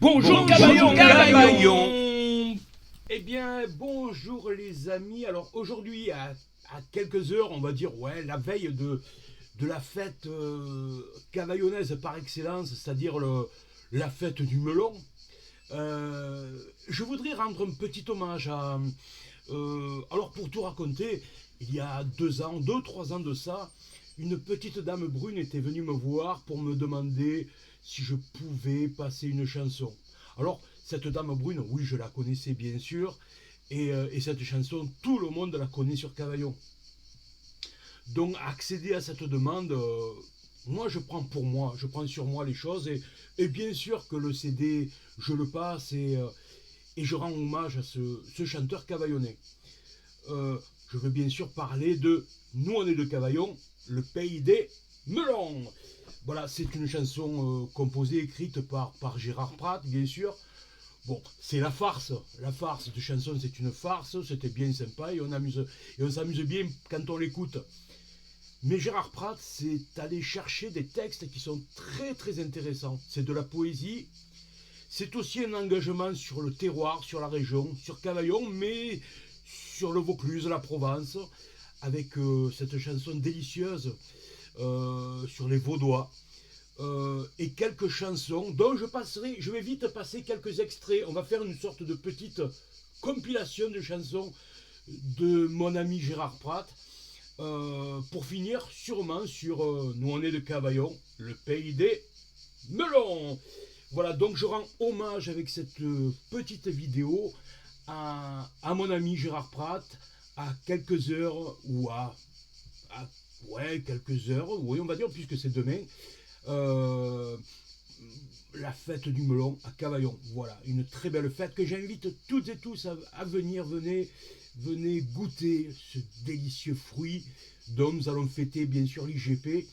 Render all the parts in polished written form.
Bonjour Cavaillon. Eh bien, bonjour les amis. Alors aujourd'hui, à quelques heures, on va dire, la veille de la fête cavaillonnaise par excellence, c'est-à-dire la fête du melon, je voudrais rendre un petit hommage à... alors pour tout raconter, il y a 3 ans de ça, une petite dame brune était venue me voir pour me demander si je pouvais passer une chanson. Alors, cette dame brune, oui, je la connaissais bien sûr, et cette chanson, tout le monde la connaît sur Cavaillon. Donc, accéder à cette demande, moi, je prends sur moi les choses, et bien sûr que le CD, je le passe, et je rends hommage à ce chanteur cavaillonnais. Je veux bien sûr parler de Nous on est de Cavaillon, le pays des melons. Voilà, c'est une chanson composée, écrite par Gérard Prat, bien sûr. Bon, c'est la farce. La farce, cette chanson, c'est une farce. C'était bien sympa et on s'amuse bien quand on l'écoute. Mais Gérard Prat, c'est aller chercher des textes qui sont très très intéressants. C'est de la poésie. C'est aussi un engagement sur le terroir, sur la région, sur Cavaillon, mais sur le Vaucluse, la Provence, avec cette chanson délicieuse sur les Vaudois. Et quelques chansons dont je vais vite passer quelques extraits. On va faire une sorte de petite compilation de chansons de mon ami Gérard Prat, pour finir sûrement sur Nous on est de Cavaillon, le pays des melons. Voilà, donc je rends hommage avec cette petite vidéo à mon ami Gérard Prat, à quelques heures, ou quelques heures, oui, on va dire, puisque c'est demain, la fête du melon à Cavaillon. Voilà, une très belle fête que j'invite toutes et tous à venir. Venez goûter ce délicieux fruit dont nous allons fêter bien sûr l'IGP.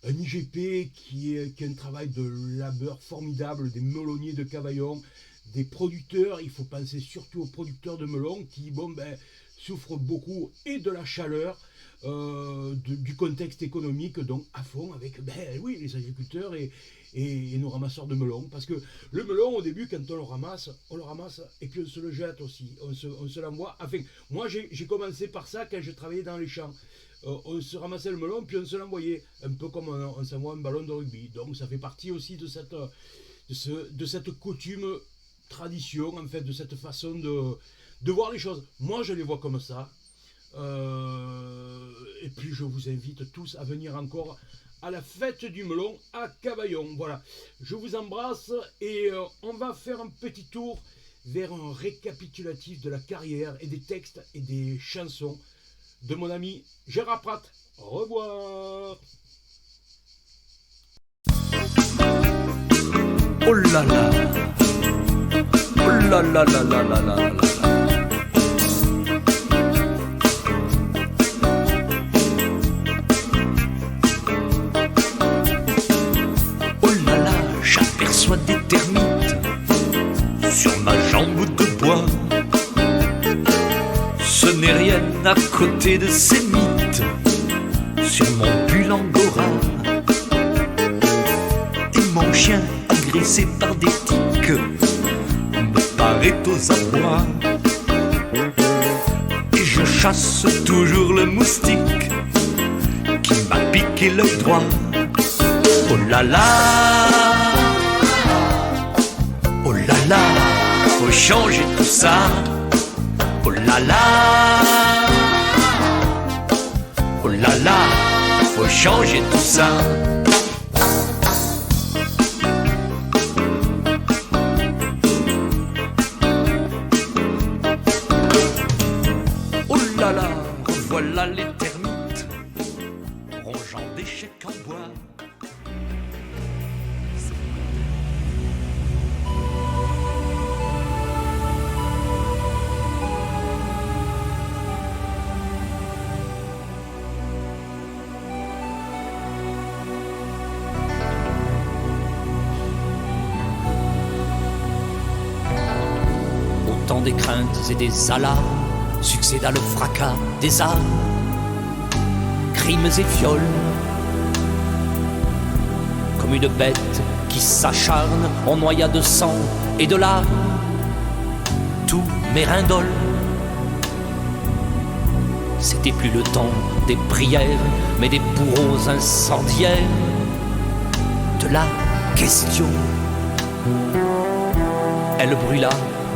Un IGP qui est un travail de labeur formidable des melonniers de Cavaillon, des producteurs. Il faut penser surtout aux producteurs de melons qui souffrent beaucoup et de la chaleur, du contexte économique, donc à fond avec les agriculteurs et nos ramasseurs de melons. Parce que le melon, au début, quand on le ramasse et qu'on se le jette aussi, on se l'envoie. Enfin, moi j'ai commencé par ça quand je travaillais dans les champs. On se ramassait le melon puis on se l'envoyait, un peu comme on s'envoie un ballon de rugby. Donc ça fait partie aussi de cette coutume, tradition, en fait, de cette façon de voir les choses. Moi je les vois comme ça. Et puis je vous invite tous à venir encore à la fête du melon à Cavaillon. Voilà, je vous embrasse et on va faire un petit tour vers un récapitulatif de la carrière et des textes et des chansons de mon ami Gérard Prat. Au revoir. Oh là là, oh là là là là là là là. J'aperçois des termites sur ma jambe de bois. Ce n'est rien à côté de ces mythes sur mon pull angora. Et mon chien agressé par des tiques me paraît aux abois. Et je chasse toujours le moustique qui m'a piqué l'œil droit. Oh là là, oh là là, faut changer tout ça. Oh là là, oh là là, faut changer tout ça. Oh là là, revoilà les termites rongeant des chèques en bois. Des craintes et des alarmes succéda le fracas des armes, crimes et viols, comme une bête qui s'acharne en noyade de sang et de larmes. Tous mes rindoles, c'était plus le temps des prières, mais des bourreaux incendiaires. De la question, elle brûla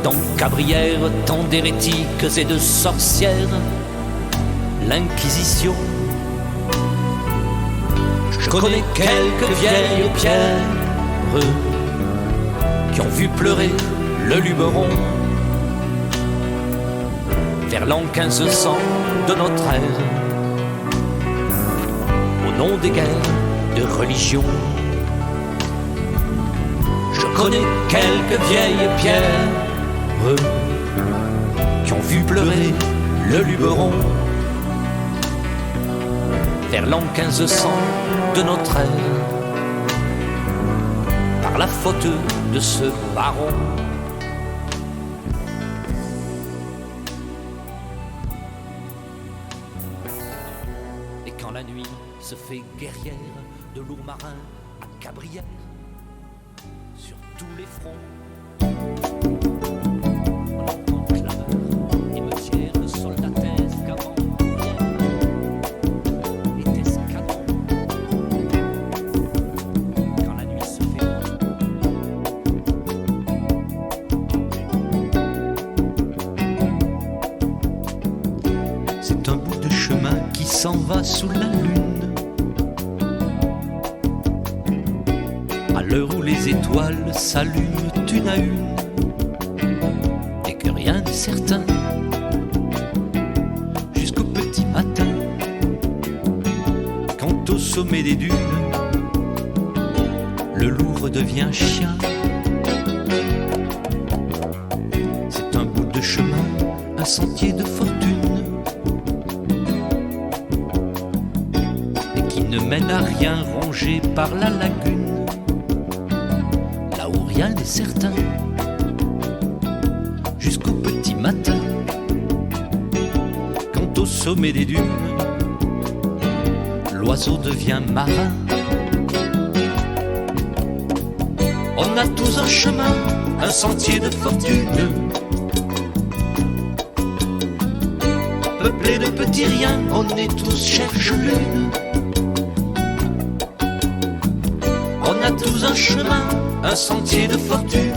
dans Cabrières tant d'hérétiques et de sorcières. L'Inquisition, je connais quelques vieilles pierres qui ont vu pleurer le Luberon vers l'an 1500 de notre ère, au nom des guerres de religion. Je connais quelques vieilles pierres qui ont vu pleurer le Luberon vers l'an 1500 de notre ère, par la faute de ce baron. Et quand la nuit se fait guerrière, de lourds marins à Cabrières, sur tous les fronts, on entend clameur et meutière de soldatesses qu'avant et escadrons. Quand la nuit se fait c'est un bout de chemin qui s'en va sous la lune. À l'heure où les étoiles s'allument une à une, et que rien n'est certain, jusqu'au petit matin, quand au sommet des dunes, le loup redevient chien. C'est un bout de chemin, un sentier de fortune, et qui ne mène à rien, rongé par la lagune. Rien n'est certain, jusqu'au petit matin, quand au sommet des dunes, l'oiseau devient marin. On a tous un chemin, un sentier de fortune, peuplé de petits riens, on est tous cherche-lune. On a tous un chemin, un sentier de fortune,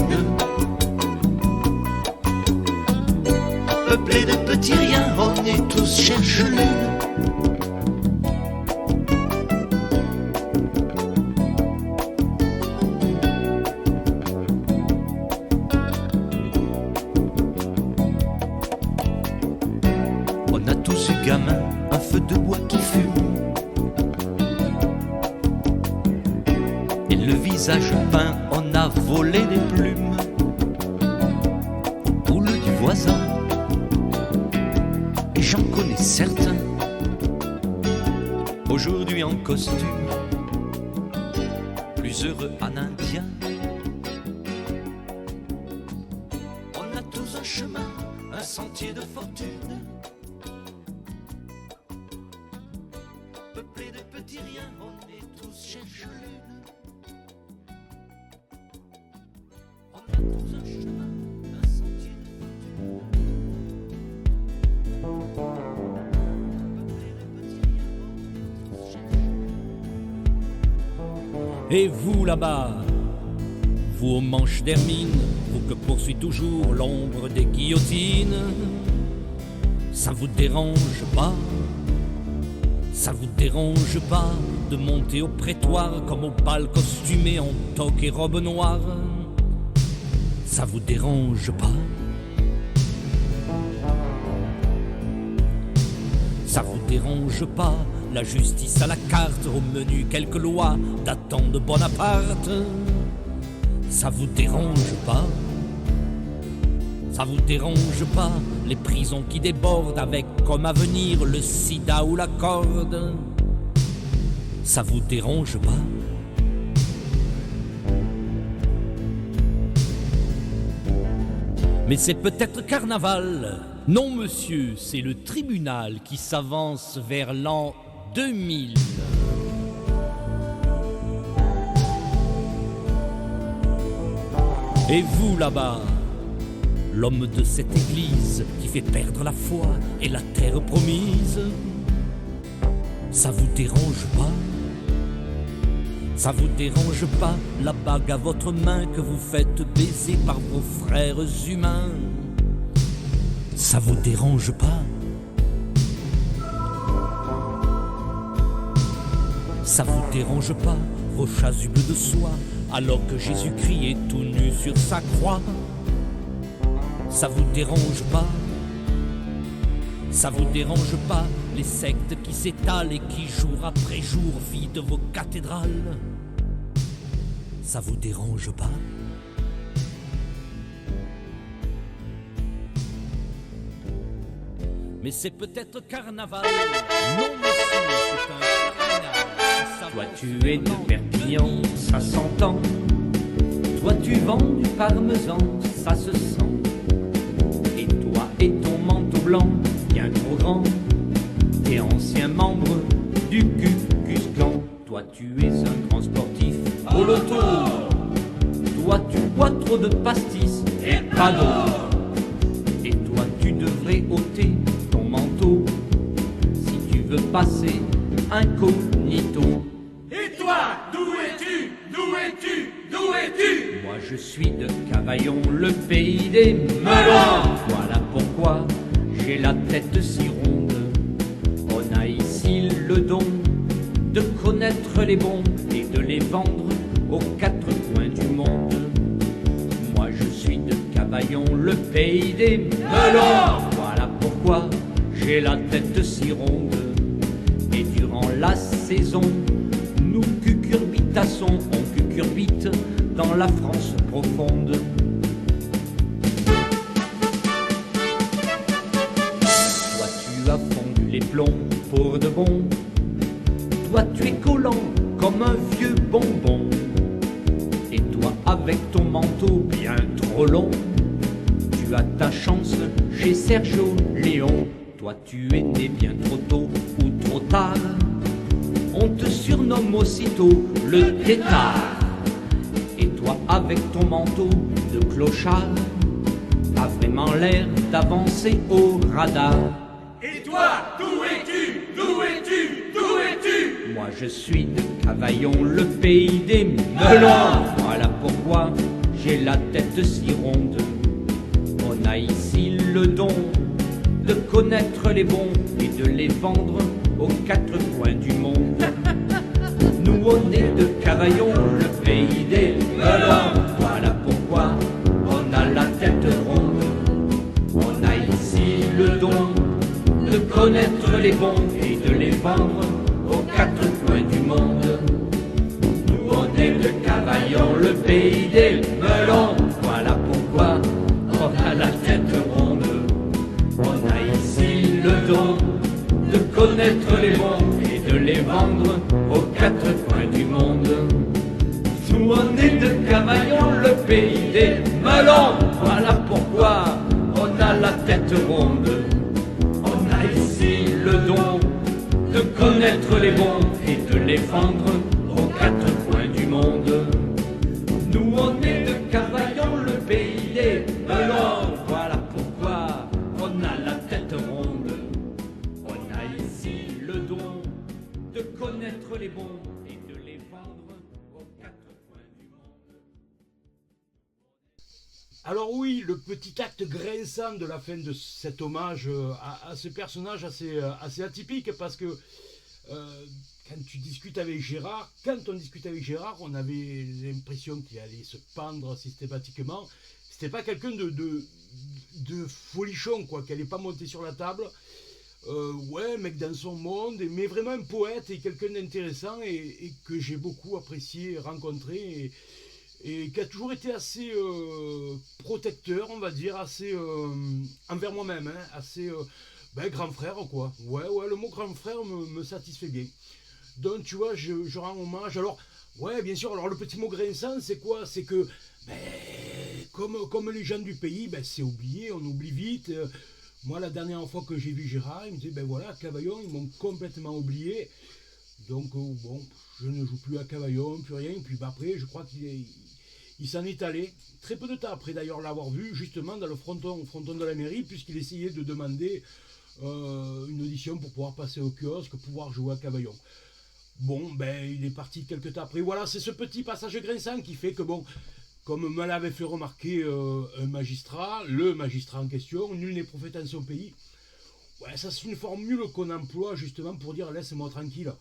peuplé de petits riens, on est tous cherche-lune. On a tous eu gamin un feu de bois qui fume, et le visage peint, on a volé des plumes aux poules du voisin. Et j'en connais certains, aujourd'hui en costume, plus heureux en indien. On a tous un chemin, un sentier de fortune, peuplé de petits riens, on est tous cherche-lune. On a tous un chemin, un sentier de fortune, peuplé de petits riens, on est tous cherche-lune. Et vous là-bas, vous aux manches d'hermine, vous que poursuit toujours l'ombre des guillotines, ça vous dérange pas? Ça vous dérange pas de monter au prétoire comme au bal costumé en toque et robe noire? Ça vous dérange pas? Ça vous dérange pas la justice à la carte, au menu quelques lois datant de Bonaparte? Ça vous dérange pas? Ça vous dérange pas les prisons qui débordent avec comme avenir le sida ou la corde? Ça vous dérange pas? Mais c'est peut-être carnaval. Non monsieur, c'est le tribunal qui s'avance vers l'an 2000. Et vous là-bas, l'homme de cette église qui fait perdre la foi et la terre promise, ça vous dérange pas? Ça vous dérange pas la bague à votre main que vous faites baiser par vos frères humains? Ça vous dérange pas? Ça vous dérange pas vos chasubes de soie alors que Jésus-Christ est tout nu sur sa croix? Ça vous dérange pas? Ça vous dérange pas les sectes qui s'étalent et qui jour après jour vident vos cathédrales? Ça vous dérange pas? Mais c'est peut-être carnaval. Non monsieur, c'est un carnaval. Toi tu es de Perpignan, ça s'entend. Toi tu vends du parmesan, ça se sent. Et toi et ton manteau blanc, bien trop grand, t'es ancien membre du Ku-Klux Klan. Toi tu es un grand sportif au loto. Toi tu bois trop de pastis et pas d'eau. Et toi tu devrais ôter ton manteau si tu veux passer incognito. Et toi, d'où es-tu? D'où es-tu? D'où es-tu? Moi je suis de Cavaillon, le pays des melons. Voilà pourquoi j'ai la tête si ronde. On a ici le don de connaître les bons et de les vendre aux quatre coins du monde. Moi je suis de Cavaillon, le pays des melons. Voilà pourquoi j'ai la tête si ronde. Et durant la saison, nous cucurbitassons, on cucurbite dans la France profonde. Toi tu as fondu les plombs pour de bon. Toi tu es collant comme un vieux bonbon. Et toi avec ton manteau bien trop long, tu as ta chance chez Sergio Léon. Toi tu es né bien trop tôt ou trop tard, on te surnomme aussitôt le tétard. Et toi avec ton manteau de clochard, t'as vraiment l'air d'avancer au radar. Et toi, d'où es-tu? D'où es-tu? D'où es-tu? Moi je suis de Cavaillon, le pays des melons. Voilà pourquoi j'ai la tête si ronde. On a ici le don de connaître les bons et de les vendre aux quatre coins du monde. Nous on est de Cavaillon, le pays des melons. Voilà pourquoi on a la tête ronde. On a ici le don de connaître les bons et de les vendre aux quatre coins du monde. Nous on est de Cavaillon, le pays des melons. Voilà pourquoi on a la tête ronde. On a ici le don de connaître les bons et de les vendre aux quatre coins du monde. Nous on est de Cavaillon, le pays des melons. Voilà pourquoi on a la tête ronde. On a ici le don de connaître les bons et de les vendre aux quatre coins du monde. Nous on est de Cavaillon, le pays des melons. Voilà pourquoi on a la tête ronde. On a ici le don de connaître les bons et de les vendre aux quatre coins du monde. Alors oui, le petit acte grinçant de la fin de cet hommage à ce personnage assez atypique, parce que quand on discute avec Gérard, on avait l'impression qu'il allait se pendre systématiquement. C'était pas quelqu'un de folichon, quoi, qui allait pas monter sur la table. Ouais, mec dans son monde, mais vraiment un poète et quelqu'un d'intéressant et que j'ai beaucoup apprécié, rencontré et qui a toujours été assez protecteur, on va dire, assez envers moi-même, hein, assez grand frère, quoi. Ouais, le mot grand frère me satisfait bien. Donc, tu vois, je rends hommage. Alors, ouais, bien sûr, alors le petit mot grinçant, c'est quoi? C'est que, comme les gens du pays, c'est oublié, on oublie vite. Moi, la dernière fois que j'ai vu Gérard, il me disait, voilà, Cavaillon, ils m'ont complètement oublié. Donc, bon, je ne joue plus à Cavaillon, plus rien. Puis après, je crois Il s'en est allé, très peu de temps après d'ailleurs l'avoir vu, justement dans le fronton de la mairie, puisqu'il essayait de demander une audition pour pouvoir passer au kiosque, pouvoir jouer à Cavaillon. Bon, ben il est parti quelques temps après. Voilà, c'est ce petit passage grinçant qui fait que, bon, comme me l'avait fait remarquer un magistrat, le magistrat en question, nul n'est prophète en son pays. Ouais, ça c'est une formule qu'on emploie justement pour dire laisse-moi tranquille.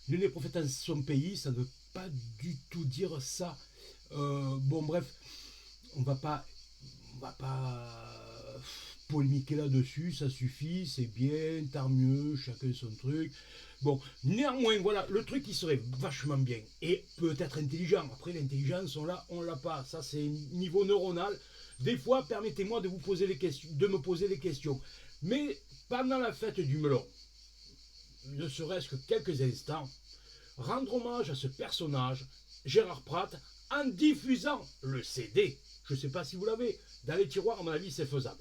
Nul n'est prophète en son pays, ça ne veut pas du tout dire ça. Bon, bref, on va pas polémiquer là-dessus, ça suffit, c'est bien, tant mieux, chacun son truc. Bon, néanmoins, voilà, le truc qui serait vachement bien et peut-être intelligent. Après, l'intelligence, on l'a pas. Ça, c'est niveau neuronal. Des fois, permettez-moi de vous poser les questions, de me poser des questions. Mais pendant la fête du melon, ne serait-ce que quelques instants, rendre hommage à ce personnage, Gérard Pratt, en diffusant le CD. Je ne sais pas si vous l'avez. Dans les tiroirs, à mon avis, c'est faisable.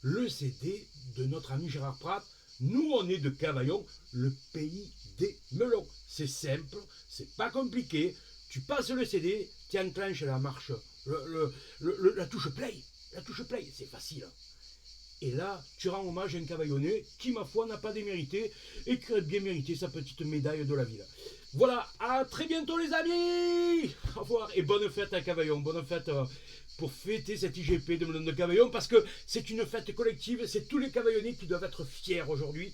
Le CD de notre ami Gérard Pratt. Nous, on est de Cavaillon, le pays des melons. C'est simple, c'est pas compliqué. Tu passes le CD, tu enclenches la marche, la touche play. La touche play, c'est facile. Et là, tu rends hommage à un Cavaillonnais qui, ma foi, n'a pas démérité et qui aurait bien mérité sa petite médaille de la ville. Voilà, à très bientôt les amis. Au revoir et bonne fête à Cavaillon, bonne fête pour fêter cette IGP de Melon de Cavaillon, parce que c'est une fête collective, c'est tous les Cavaillonnais qui doivent être fiers aujourd'hui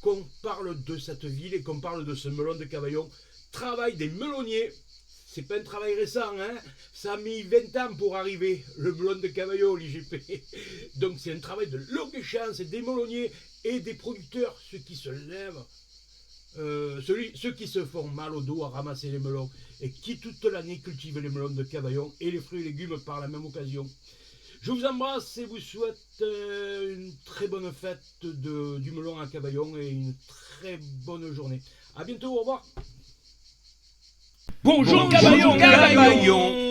qu'on parle de cette ville et qu'on parle de ce Melon de Cavaillon. Travail des melonniers, c'est pas un travail récent, hein, ça a mis 20 ans pour arriver, le Melon de Cavaillon, l'IGP. Donc c'est un travail de longue chance des melonniers et des producteurs, ceux qui se lèvent. Ceux qui se font mal au dos à ramasser les melons et qui toute l'année cultivent les melons de Cavaillon et les fruits et légumes par la même occasion. Je vous embrasse et vous souhaite une très bonne fête du melon à Cavaillon et une très bonne journée. A bientôt, au revoir. Bonjour Cavaillon, Cavaillon.